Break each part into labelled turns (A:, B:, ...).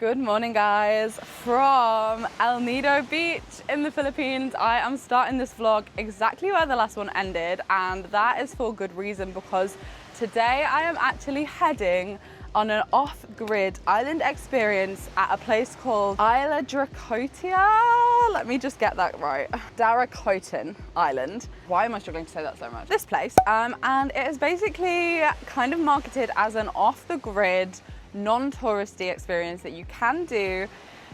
A: Good morning guys, from El Nido Beach in the Philippines. I am starting this vlog exactly where the last one ended, and that is for good reason, because today I am actually heading on an off-grid island experience at a place called Isla Dracotia. Let me just get that right. Daracotin Island. Why am I struggling to say that so much? This place, and it is basically kind of marketed as an off-the-grid, non-touristy experience that you can do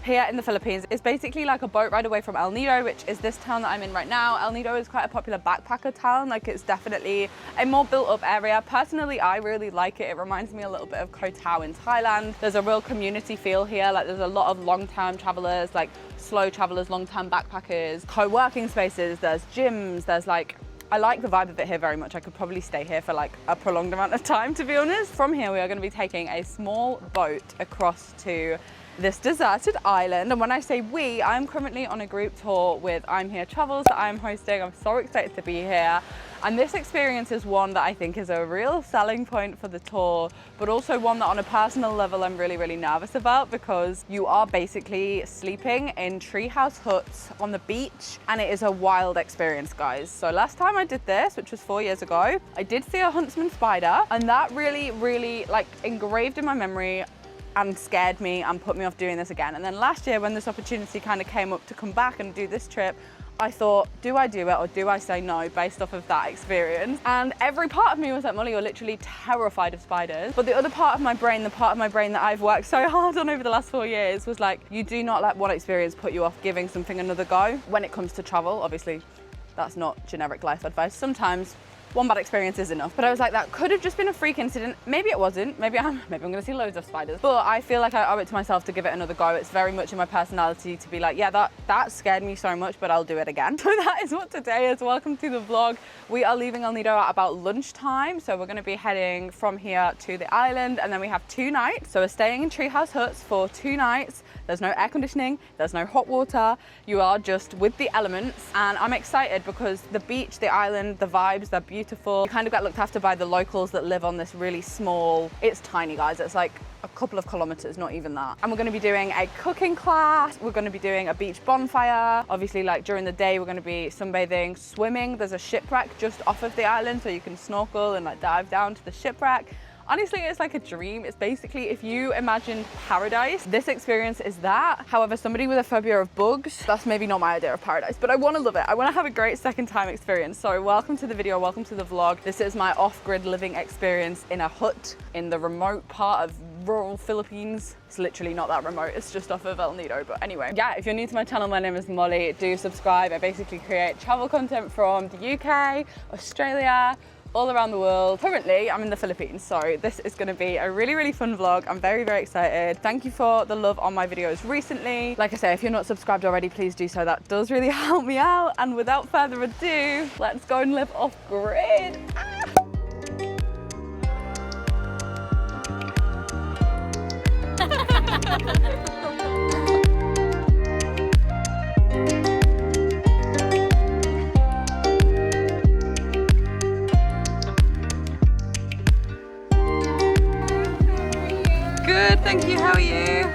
A: here in the Philippines. It's basically like a boat ride away from El Nido, which is this town that I'm in right now. El Nido is quite a popular backpacker town. Like, it's definitely a more built up area. Personally, I really like it. It reminds me a little bit of Koh Tao in Thailand. There's a real community feel here. Like, there's a lot of long-term travelers, like slow travelers, long-term backpackers, co-working spaces, there's gyms, there's like, I like the vibe of it here very much. I could probably stay here for like a prolonged amount of time, to be honest. From here, we are going to be taking a small boat across to this deserted island. And when I say we, I'm currently on a group tour with I'm Here Travels that I'm hosting. I'm so excited to be here. And this experience is one that I think is a real selling point for the tour, but also one that on a personal level I'm really, really nervous about, because you are basically sleeping in treehouse huts on the beach, and it is a wild experience, guys. So last time I did this, which was 4 years ago, I did see a huntsman spider, and that really, really like engraved in my memory and scared me and put me off doing this again. And then last year, when this opportunity kind of came up to come back and do this trip, I thought, do I do it or do I say no, based off of that experience? And every part of me was like, Molly, you're literally terrified of spiders. But the other part of my brain, the part of my brain that I've worked so hard on over the last 4 years, was like, you do not let one experience put you off giving something another go. When it comes to travel, obviously, that's not generic life advice. Sometimes one bad experience is enough. But I was like, that could have just been a freak incident. Maybe it wasn't. Maybe I'm gonna see loads of spiders. But I feel like I owe it to myself to give it another go. It's very much in my personality to be like, yeah, that scared me so much, but I'll do it again. So that is what today is. Welcome to the vlog. We are leaving El Nido at about lunchtime. So we're gonna be heading from here to the island, and then we have 2 nights. So we're staying in treehouse huts for 2 nights. There's no air conditioning, there's no hot water. You are just with the elements. And I'm excited because the beach, the island, the vibes, they're beautiful. You kind of get looked after by the locals that live on this really small, it's tiny, guys. It's like a couple of kilometers, not even that. And we're gonna be doing a cooking class. We're gonna be doing a beach bonfire. Obviously, like during the day, we're gonna be sunbathing, swimming. There's a shipwreck just off of the island, so you can snorkel and like dive down to the shipwreck. Honestly, it's like a dream. It's basically, if you imagined paradise, this experience is that. However, somebody with a phobia of bugs, that's maybe not my idea of paradise, but I want to love it. I want to have a great second time experience. So welcome to the video, welcome to the vlog. This is my off-grid living experience in a hut in the remote part of rural Philippines. It's literally not that remote, it's just off of El Nido. But anyway, yeah, if you're new to my channel, my name is Molly. Do subscribe. I basically create travel content from the UK, Australia, all around the world. Currently, I'm in the Philippines, so this is gonna be a really, really fun vlog. I'm very, very excited. Thank you for the love on my videos recently. Like I say, if you're not subscribed already, please do so. That does really help me out. And without further ado, let's go and live off grid. Good, thank you. How are you?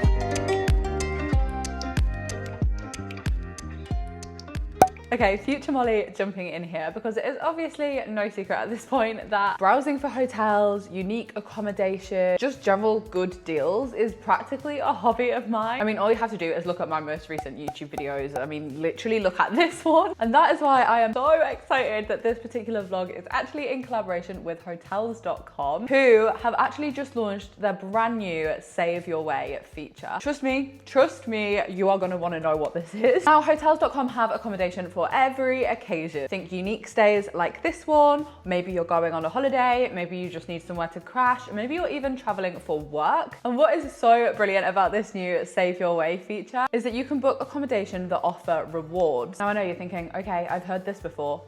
A: Okay, future Molly jumping in here, because it is obviously no secret at this point that browsing for hotels, unique accommodation, just general good deals is practically a hobby of mine. I mean, all you have to do is look at my most recent YouTube videos. I mean, literally look at this one. And that is why I am so excited that this particular vlog is actually in collaboration with hotels.com, who have actually just launched their brand new Save Your Way feature. Trust me, you are gonna wanna know what this is. Now, hotels.com have accommodation for every occasion. Think unique stays like this one. Maybe you're going on a holiday. Maybe you just need somewhere to crash. Maybe you're even traveling for work. And what is so brilliant about this new Save Your Way feature is that you can book accommodation that offer rewards. Now I know you're thinking, okay, I've heard this before.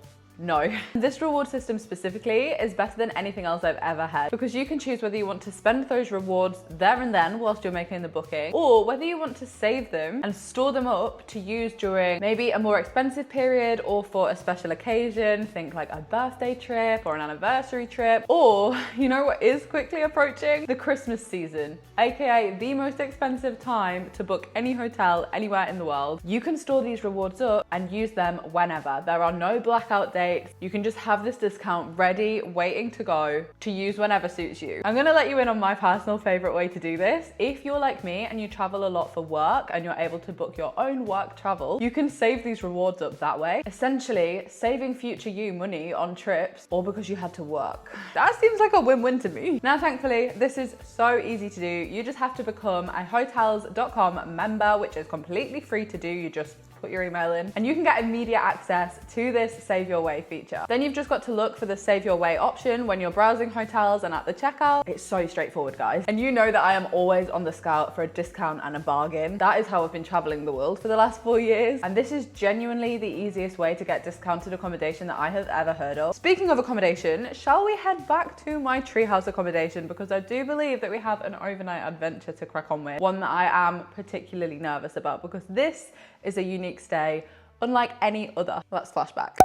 A: No. This reward system specifically is better than anything else I've ever had, because you can choose whether you want to spend those rewards there and then whilst you're making the booking, or whether you want to save them and store them up to use during maybe a more expensive period or for a special occasion. Think like a birthday trip or an anniversary trip, or you know what is quickly approaching? The Christmas season, aka the most expensive time to book any hotel anywhere in the world. You can store these rewards up and use them whenever. There are no blackout dates. You can just have this discount ready, waiting to go, to use whenever suits you. I'm gonna let you in on my personal favorite way to do this. If you're like me and you travel a lot for work and you're able to book your own work travel, you can save these rewards up that way, essentially saving future you money on trips or because you had to work. That seems like a win-win to me. Now, thankfully, this is so easy to do. You just have to become a hotels.com member, which is completely free to do. You just put your email in and you can get immediate access to this Save Your Way feature. Then you've just got to look for the Save Your Way option when you're browsing hotels and at the checkout. It's so straightforward, guys. And you know that I am always on the scout for a discount and a bargain. That is how I've been traveling the world for the last 4 years. And this is genuinely the easiest way to get discounted accommodation that I have ever heard of. Speaking of accommodation, shall we head back to my Treehouse accommodation? Because I do believe that we have an overnight adventure to crack on with. One that I am particularly nervous about because this is a unique stay, unlike any other. Let's flashback.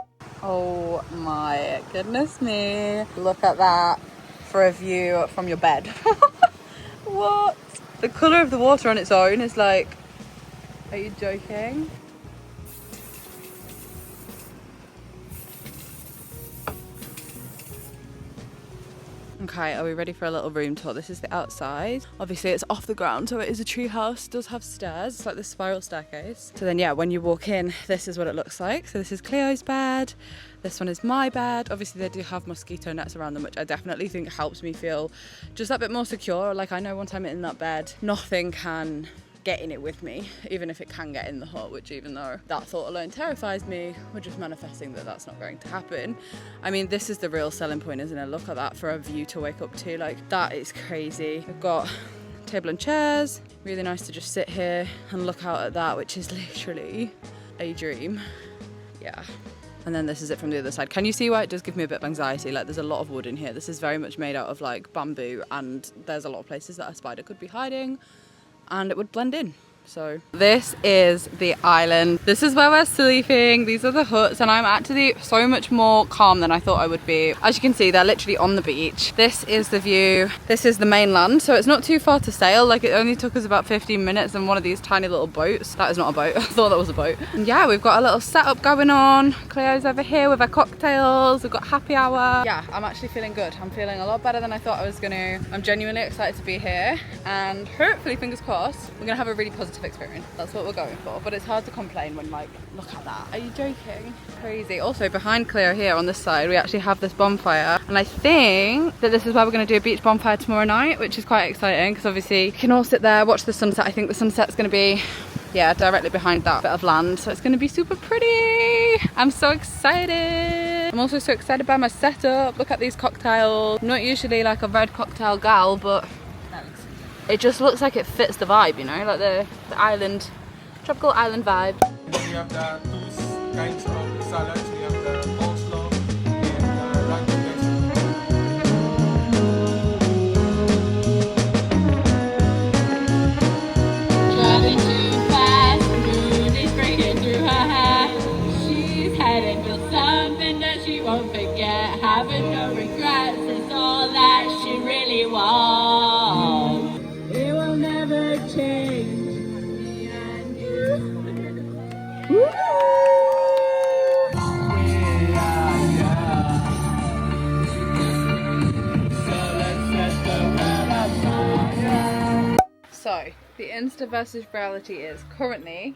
A: Oh my goodness me. Look at that for a view from your bed. What? The colour of the water on its own is like, are you joking? Okay, are we ready for a little room tour? This is the outside. Obviously it's off the ground, so it is a tree house. It does have stairs. It's like this spiral staircase. So then yeah, when you walk in, this is what it looks like. So this is Cleo's bed. This one is my bed. Obviously they do have mosquito nets around them, which I definitely think helps me feel just that bit more secure. Like I know once I'm in that bed, nothing can get in it with me, even if it can get in the hut, which even though that thought alone terrifies me, we're just manifesting that that's not going to happen. I mean, this is the real selling point, isn't it? Look at that for a view to wake up to. Like, that is crazy. We've got table and chairs. Really nice to just sit here and look out at that, which is literally a dream. Yeah. And then this is it from the other side. Can you see why it does give me a bit of anxiety? Like, there's a lot of wood in here. This is very much made out of like bamboo, and there's a lot of places that a spider could be hiding and it would blend in. So this is the island. This is where we're sleeping. These are the huts, and I'm actually so much more calm than I thought I would be. As you can see, they're literally on the beach. This is the view. This is the mainland, so it's not too far to sail. Like, it only took us about 15 minutes in one of these tiny little boats. That is not a boat. I thought that was a boat. And yeah, we've got a little setup going on. Cleo's over here with her cocktails. We've got happy hour. Yeah, I'm actually feeling good. I'm feeling a lot better than I thought I was gonna. I'm genuinely excited to be here, and hopefully, fingers crossed, we're gonna have a really positive experience. That's what we're going for, but it's hard to complain when, like, look at that. Are you joking? Crazy. Also, behind Cleo here on this side, we actually have this bonfire, and I think that this is where we're going to do a beach bonfire tomorrow night, which is quite exciting because obviously you can all sit there, watch the sunset. I think the sunset's going to be, yeah, directly behind that bit of land, so it's going to be super pretty. I'm so excited. I'm also so excited by my setup. Look at these cocktails. I'm not usually like a red cocktail gal, but it just looks like it fits the vibe, you know, like the island, tropical island vibe.
B: And then we have the two kinds of salads. We have the coleslaw and the ragu
C: Driving too fast, moon is breaking through her hair. She's heading for something that she won't forget. Having no regrets is all that she really wants. It will never change. Me and you. Woo!
A: So, the Insta versus reality is currently,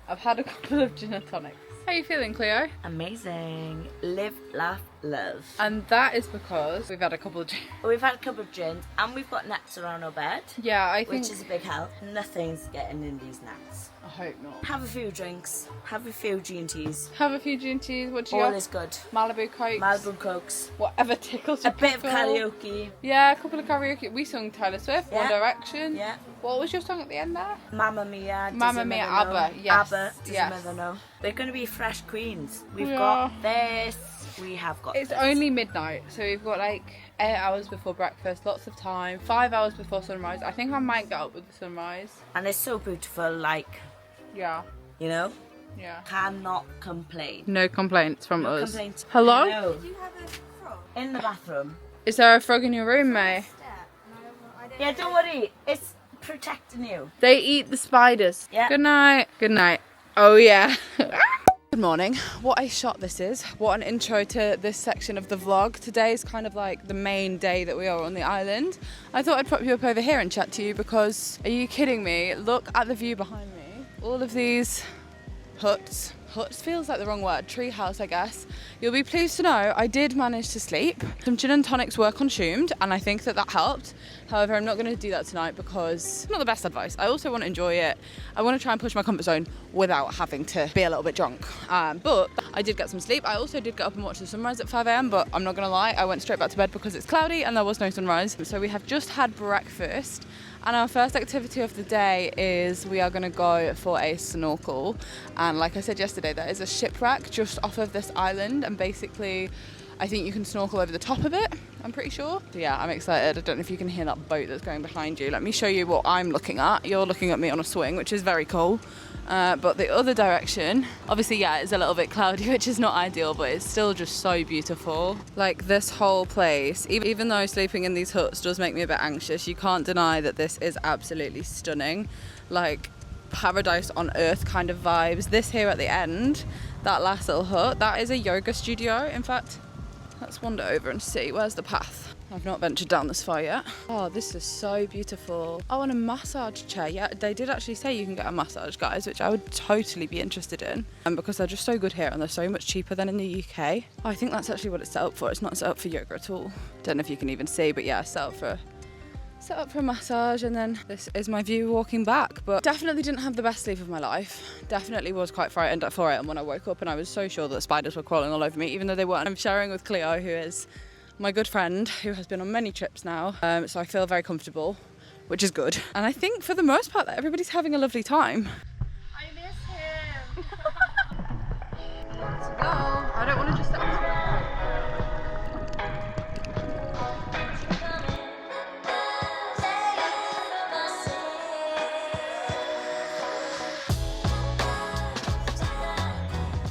A: I've had a couple of gin and tonics. How are you feeling, Cleo?
D: Amazing. Live, laugh, love.
A: And that is because we've had a couple of gin.
D: We've had a couple of gins and we've got nets around our bed.
A: Yeah, I think.
D: Which is a big help. Nothing's getting in these nets.
A: I hope not.
D: Have a few drinks. Have a few G&Ts.
A: Have a few G&Ts. What do you
D: All
A: got?
D: is good.
A: Malibu Cokes.
D: Malibu Cokes.
A: Whatever tickles your
D: A bit of
A: pickle.
D: karaoke.
A: Yeah, a couple of karaoke. We sung Taylor Swift, One
D: Yeah.
A: Direction.
D: Yeah.
A: What was your song at the end there?
D: Mamma Mia. Does
A: Mamma
D: your
A: Mia,
D: mother know?
A: ABBA, yes,
D: ABBA. Does
A: yes.
D: your mother know? We're going to be fresh queens. We've
A: We
D: got this We have got
A: It's
D: this.
A: only midnight, so we've got like 8 hours before breakfast, lots of time, 5 hours before sunrise. I think I might get up with the sunrise.
D: And it's so beautiful, like,
A: Yeah,
D: you know,
A: yeah.
D: cannot complain.
A: No complaints from
D: No
A: us.
D: complaints.
A: Hello?
D: No.
E: Do you have a frog?
D: In the bathroom.
A: Is there a frog in your room, May?
E: Step. And I don't
D: Yeah, don't worry. It's protecting you.
A: They eat the spiders.
D: Yeah.
A: Good night. Good night. Oh yeah. Good morning. What a shot this is. What an intro to this section of the vlog. Today is kind of like the main day that we are on the island. I thought I'd pop you up over here and chat to you because, are you kidding me? Look at the view behind me. All of these huts. Huts feels like the wrong word. Treehouse, I guess. You'll be pleased to know I did manage to sleep. Some gin and tonics were consumed and I think that that helped. However, I'm not going to do that tonight because it's not the best advice. I also want to enjoy it. I want to try and push my comfort zone without having to be a little bit drunk. But I did get some sleep. I also did get up and watch the sunrise at 5 a.m, but I'm not going to lie, I went straight back to bed because it's cloudy and there was no sunrise. So we have just had breakfast. And our first activity of the day is we are going to go for a snorkel. And like I said yesterday, there is a shipwreck just off of this island. And basically, I think you can snorkel over the top of it, I'm pretty sure. So yeah, I'm excited. I don't know if you can hear that boat that's going behind you. Let me show you what I'm looking at. You're looking at me on a swing, which is very cool. But the other direction, obviously, yeah, it's a little bit cloudy, which is not ideal, but it's still just so beautiful. Like this whole place, even though sleeping in these huts does make me a bit anxious, you can't deny that this is absolutely stunning. Like paradise on earth kind of vibes. This here at the end, that last little hut, that is a yoga studio. In fact, let's wander over and see. Where's the path? I've not ventured down this far yet. Oh, this is so beautiful. Oh, and a massage chair. Yeah, they did actually say you can get a massage, guys, which I would totally be interested in. And because they're just so good here and they're so much cheaper than in the UK. Oh, I think that's actually what it's set up for. It's not set up for yoga at all. Don't know if you can even see, but yeah, set up for a massage. And then this is my view walking back. But definitely didn't have the best sleep of my life. Definitely was quite frightened at 4 a.m. when I woke up, and I was so sure that spiders were crawling all over me, even though they weren't. I'm sharing with Cleo, who is my good friend, who has been on many trips now. So I feel very comfortable, which is good. And I think for the most part that everybody's having a lovely time.
E: I miss him.
A: Let's go. I don't want to just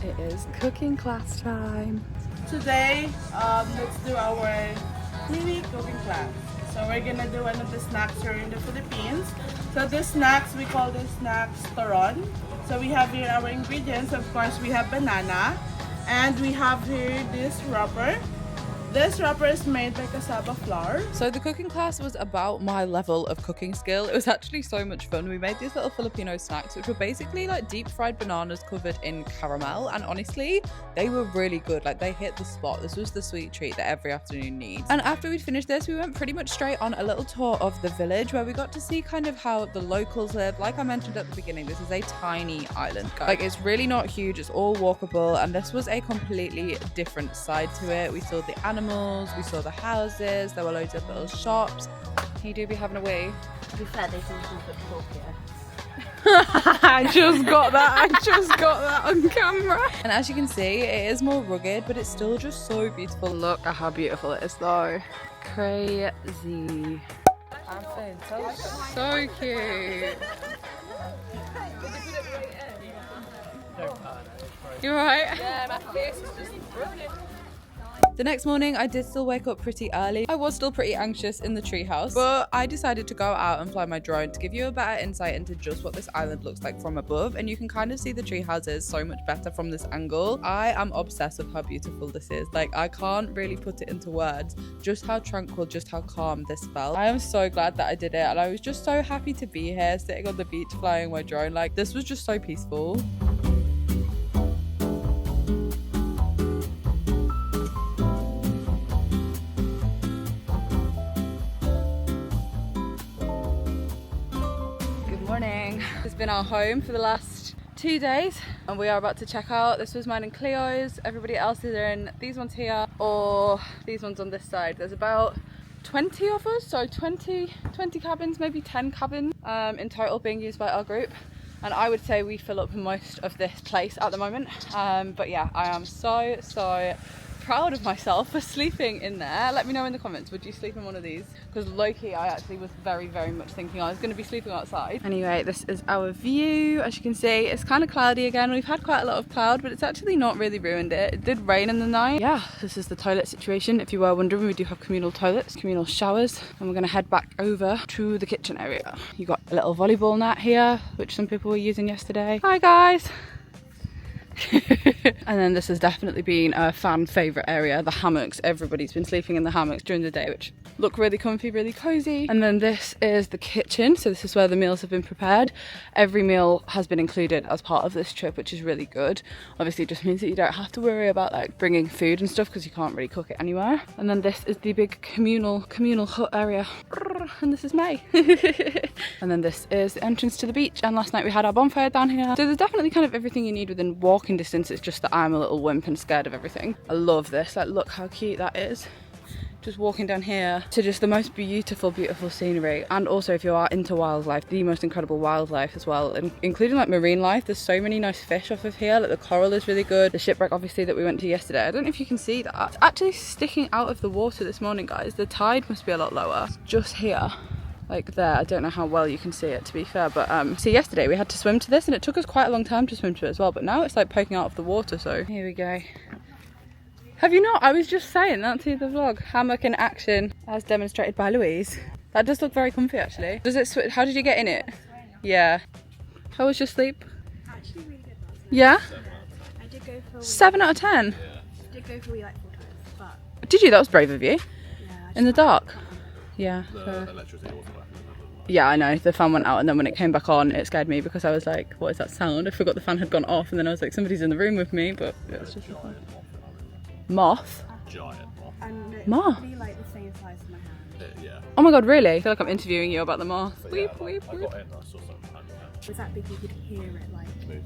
A: It is cooking class time.
F: Today, let's do our mini cooking class. So we're gonna do one of the snacks here in the Philippines. So these snacks, we call these snacks turon. So we have here our ingredients. Of course, we have banana, and we have here this wrapper. This wrapper is made by cassava flour.
A: So the cooking class was about my level of cooking skill. It was actually so much fun. We made these little Filipino snacks, which were basically like deep fried bananas covered in caramel. And honestly, they were really good. Like they hit the spot. This was the sweet treat that every afternoon needs. And after we'd finished this, we went pretty much straight on a little tour of the village where we got to see kind of how the locals live. Like I mentioned at the beginning, this is a tiny island, guys. Like it's really not huge. It's all walkable. And this was a completely different side to it. We saw the animals, we saw the houses, there were loads of little shops. You do be having a wee.
D: To be fair, they seem to put pork here.
A: I just got that on camera. And as you can see, it is more rugged, but it's still just so beautiful. Look at how beautiful it is though. Crazy. So cute. You alright?
E: Yeah, my face is just ruining.
A: The next morning, I did still wake up pretty early. I was still pretty anxious in the treehouse, but I decided to go out and fly my drone to give you a better insight into just what this island looks like from above. And you can kind of see the tree houses so much better from this angle. I am obsessed with how beautiful this is. Like, I can't really put it into words, just how tranquil, just how calm this felt. I am so glad that I did it. And I was just so happy to be here, sitting on the beach, flying my drone. Like, this was just so peaceful. Morning. This has been our home for the last 2 days and we are about to check out. This was mine and Cleo's. Everybody else's are in these ones here or these ones on this side. There's about 20 of us, so 20 cabins, maybe 10 cabins in total being used by our group. And I would say we fill up most of this place at the moment. But yeah, I am so proud of myself for sleeping in there. Let me know in the comments, would you sleep in one of these? Because low-key, I actually was very, very much thinking I was going to be sleeping outside. Anyway, this is our view. As you can see, it's kind of cloudy again. We've had quite a lot of cloud, but it's actually not really ruined it. It did rain in the night. Yeah, this is the toilet situation. If you were wondering, we do have communal toilets, communal showers, and we're going to head back over to the kitchen area. You got a little volleyball net here, which some people were using yesterday. Hi guys. And then this has definitely been a fan favourite area, the hammocks. Everybody's been sleeping in the hammocks during the day, which look really comfy, really cozy. And then this is the kitchen, so this is where the meals have been prepared. Every meal has been included as part of this trip, which is really good. Obviously it just means that you don't have to worry about like bringing food and stuff because you can't really cook it anywhere. And then this is the big communal hut area, and this is May. And then this is the entrance to the beach, and last night we had our bonfire down here. So there's definitely kind of everything you need within walking distance. It's just that I'm a little wimp and scared of everything. I love this, like look how cute that is. Just walking down here to just the most beautiful scenery. And also, if you are into wildlife, the most incredible wildlife as well, and including like marine life. There's so many nice fish off of here. Like the coral is really good. The shipwreck obviously that we went to yesterday, I don't know if you can see that. It's actually sticking out of the water this morning, guys. The tide must be a lot lower. It's just here, like there. I don't know how well you can see it, to be fair, but so yesterday we had to swim to this and it took us quite a long time to swim to it as well, but now it's like poking out of the water. So here we go. Have you not? I was just saying that to the vlog. Hammock in action, as demonstrated by Louise. That does look very comfy actually. Does it how did you get in it? Yeah. How was your sleep?
E: Actually really good last night.
A: Yeah?
E: I did go for
A: 7 out of 10.
E: I did go for a wee like 4 times, but
A: Did you? That was brave of you.
E: yeah.
A: In the dark. Yeah.
G: The electricity wasn't working.
A: Yeah, I know. The fan went out and then when it came back on, it scared me because I was like, what is that sound? I forgot the fan had gone off and then I was like, somebody's in the room with me, but it was just a fan. Moth?
G: Giant moth.
E: and it's
A: Moth?
E: probably like the same size as my hand.
G: Yeah.
A: Oh my god, really? I feel like I'm interviewing you about the moth.
G: But
A: Weep,
G: yeah,
A: weep,
G: I
A: weep.
G: got in, I saw something hanging there.
E: It was that big you could hear it like move.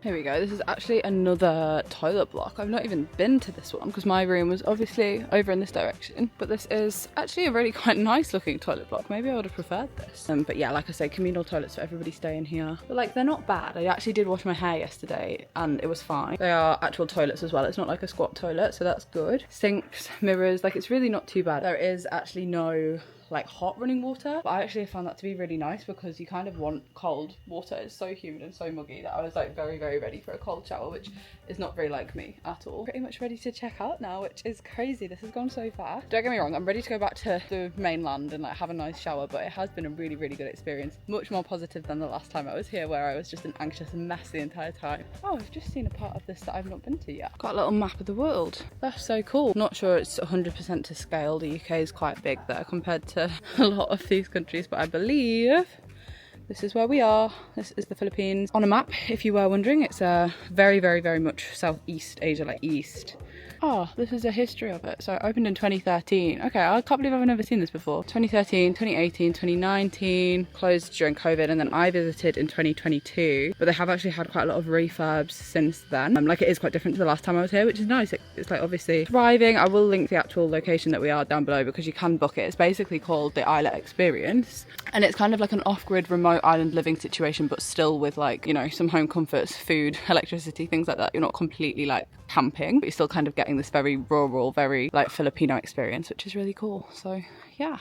A: Here we go. This is actually another toilet block. I've not even been to this one because my room was obviously over in this direction. But this is actually a really quite nice looking toilet block. Maybe I would have preferred this. But yeah, like I say, communal toilets for everybody staying here. But like, they're not bad. I actually did wash my hair yesterday and it was fine. They are actual toilets as well. It's not like a squat toilet, so that's good. Sinks, mirrors, like it's really not too bad. There is actually no like hot running water, but I actually found that to be really nice because you kind of want cold water. It's so humid and so muggy that I was like very ready for a cold shower, which is not very like me at all. Pretty much ready to check out now, which is crazy. This has gone so fast. Don't get me wrong, I'm ready to go back to the mainland and like have a nice shower, but it has been a really good experience. Much more positive than the last time I was here where I was just an anxious mess the entire time. Oh, I've just seen a part of this that I've not been to yet. Got a little map of the world. That's so cool. Not sure it's 100% to scale. The UK is quite big there compared to a lot of these countries, but I believe this is where we are. This is the Philippines. On a map, if you were wondering, it's very much Southeast Asia, like east. Oh, this is a history of it. So it opened in 2013. Okay, I can't believe I've never seen this before. 2013, 2018, 2019, closed during COVID, and then I visited in 2022. But they have actually had quite a lot of refurbs since then. Like it is quite different to the last time I was here, which is nice. It's like obviously thriving. I will link the actual location that we are down below because you can book it. It's basically called the Islet Experience. And it's kind of like an off-grid remote island living situation, but still with like, you know, some home comforts, food, electricity, things like that. You're not completely like camping, but you're still kind of getting this very rural, very like Filipino experience, which is really cool. So yeah.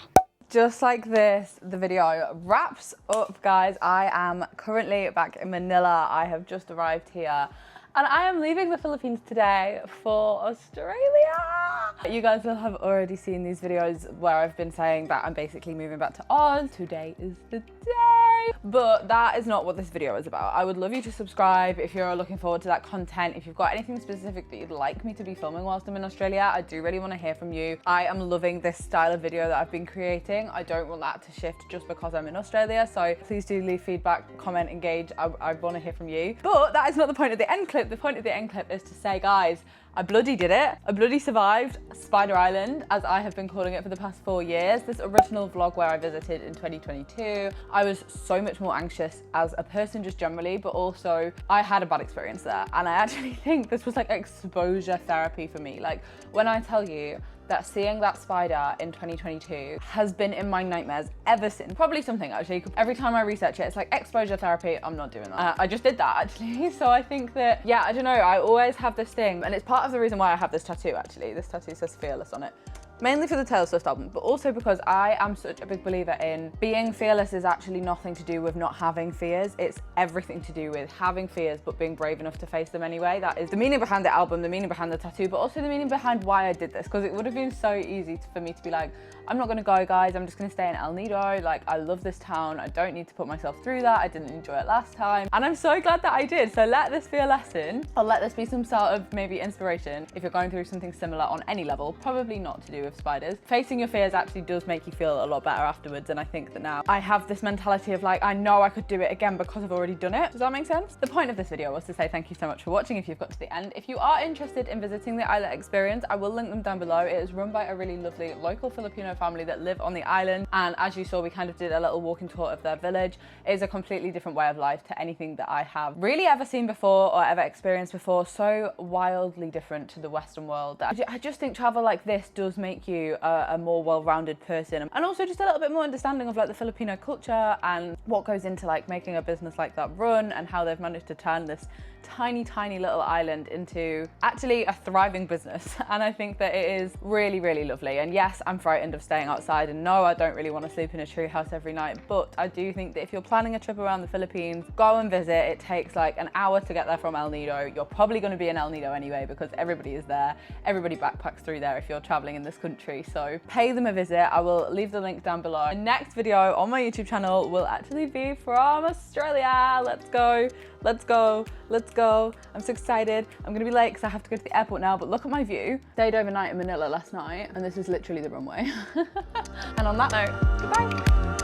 A: Just like this, the video wraps up, guys. I am currently back in Manila. I have just arrived here and I am leaving the Philippines today for Australia. You guys will have already seen these videos where I've been saying that I'm basically moving back to Oz. Today is the day. But that is not what this video is about. I would love you to subscribe if you're looking forward to that content. If you've got anything specific that you'd like me to be filming whilst I'm in Australia, I do really want to hear from you. I am loving this style of video that I've been creating. I don't want that to shift just because I'm in Australia. So please do leave feedback, comment, engage. I want to hear from you. But that is not the point of the end clip. The point of the end clip is to say, guys, I bloody did it. I bloody survived Spider Island, as I have been calling it for the past 4 years. This original vlog where I visited in 2022, I was so much more anxious as a person just generally, but also I had a bad experience there. And I actually think this was like exposure therapy for me. Like when I tell you, that seeing that spider in 2022 has been in my nightmares ever since. Probably something actually. Every time I research it, it's like exposure therapy. I'm not doing that. I just did that actually. So I think that, yeah, I don't know. I always have this thing, and it's part of the reason why I have this tattoo actually. This tattoo says fearless on it. Mainly for the Taylor Swift album, but also because I am such a big believer in being fearless is actually nothing to do with not having fears. It's everything to do with having fears, but being brave enough to face them anyway. That is the meaning behind the album, the meaning behind the tattoo, but also the meaning behind why I did this. Because it would have been so easy for me to be like, I'm not gonna go, guys. I'm just gonna stay in El Nido. Like, I love this town. I don't need to put myself through that. I didn't enjoy it last time. And I'm so glad that I did. So let this be a lesson, or let this be some sort of maybe inspiration if you're going through something similar on any level, probably not to do with spiders. Facing your fears actually does make you feel a lot better afterwards, and I think that now I have this mentality of like, I know I could do it again because I've already done it. Does that make sense? The point of this video was to say thank you so much for watching if you've got to the end. If you are interested in visiting the islet experience, I will link them down below. It is run by a really lovely local Filipino family that live on the island, and as you saw, we kind of did a little walking tour of their village. It is a completely different way of life to anything that I have really ever seen before or ever experienced before. So wildly different to the Western world that I just think travel like this does make you a more well-rounded person, and also just a little bit more understanding of like the Filipino culture and what goes into like making a business like that run, and how they've managed to turn this tiny little island into actually a thriving business. And I think that it is really lovely. And yes, I'm frightened of staying outside, and no, I don't really want to sleep in a tree house every night, but I do think that if you're planning a trip around the Philippines, go and visit. It takes like an hour to get there from El Nido. You're probably going to be in El Nido anyway because everybody is there. Everybody backpacks through there if you're traveling in this country, so pay them a visit. I will leave the link down below. The next video on my YouTube channel will actually be from Australia. Let's go. I'm so excited. I'm gonna be late because I have to go to the airport now, but look at my view. Stayed overnight in Manila last night, and this is literally the runway. And on that note, goodbye.